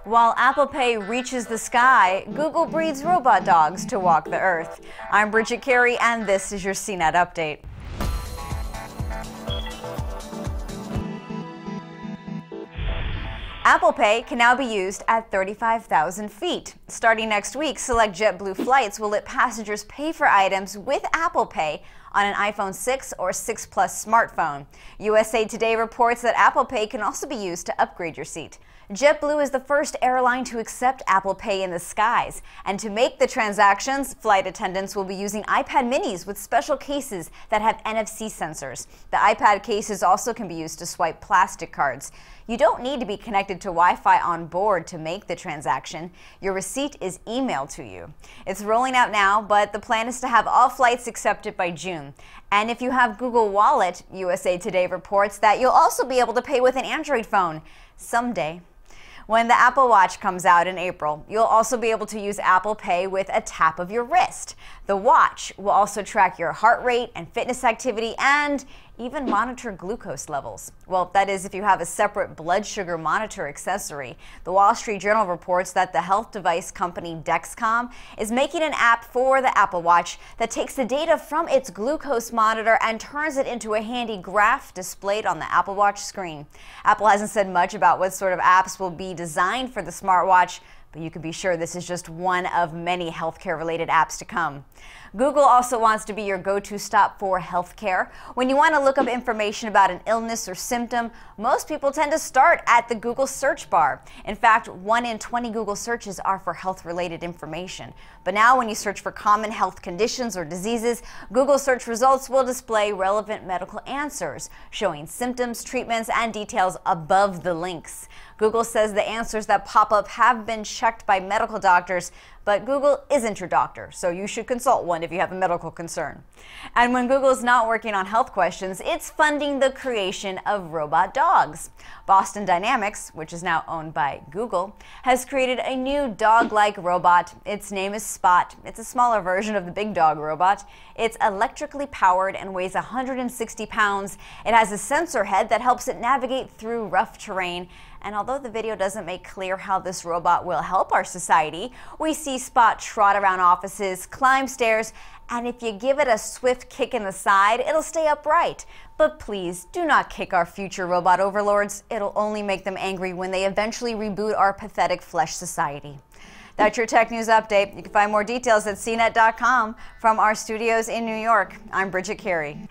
While Apple Pay reaches the sky, Google breeds robot dogs to walk the earth. I'm Bridget Carey, and this is your CNET update. Apple Pay can now be used at 35,000 feet. Starting next week, select JetBlue flights will let passengers pay for items with Apple Pay on an iPhone 6 or 6 Plus smartphone. USA Today reports that Apple Pay can also be used to upgrade your seat. JetBlue is the first airline to accept Apple Pay in the skies, and to make the transactions, flight attendants will be using iPad minis with special cases that have NFC sensors. The iPad cases also can be used to swipe plastic cards. You don't need to be connected to Wi-Fi on board to make the transaction. Your receipt is emailed to you. It's rolling out now, but the plan is to have all flights accepted by June. And if you have Google Wallet, USA Today reports that you'll also be able to pay with an Android phone someday. When the Apple Watch comes out in April, you'll also be able to use Apple Pay with a tap of your wrist. The watch will also track your heart rate and fitness activity and even monitor glucose levels. Well, that is if you have a separate blood sugar monitor accessory. The Wall Street Journal reports that the health device company Dexcom is making an app for the Apple Watch that takes the data from its glucose monitor and turns it into a handy graph displayed on the Apple Watch screen. Apple hasn't said much about what sort of apps will be designed for the smartwatch, but you can be sure this is just one of many healthcare-related apps to come. Google also wants to be your go-to stop for healthcare. When you want to look up information about an illness or symptom, most people tend to start at the Google search bar. In fact, 1 in 20 Google searches are for health-related information. But now when you search for common health conditions or diseases, Google search results will display relevant medical answers, showing symptoms, treatments, and details above the links. Google says the answers that pop up have been checked by medical doctors, but Google isn't your doctor, so you should consult one if you have a medical concern. And when Google is not working on health questions, it's funding the creation of robot dogs. Boston Dynamics, which is now owned by Google, has created a new dog-like robot. Its name is Spot. It's a smaller version of the big dog robot. It's electrically powered and weighs 160 pounds. It has a sensor head that helps it navigate through rough terrain. And although the video doesn't make clear how this robot will help our society, we see Spot trot around offices, climb stairs, and if you give it a swift kick in the side, it'll stay upright. But please, do not kick our future robot overlords. It'll only make them angry when they eventually reboot our pathetic flesh society. That's your tech news update. You can find more details at CNET.com. From our studios in New York, I'm Bridget Carey.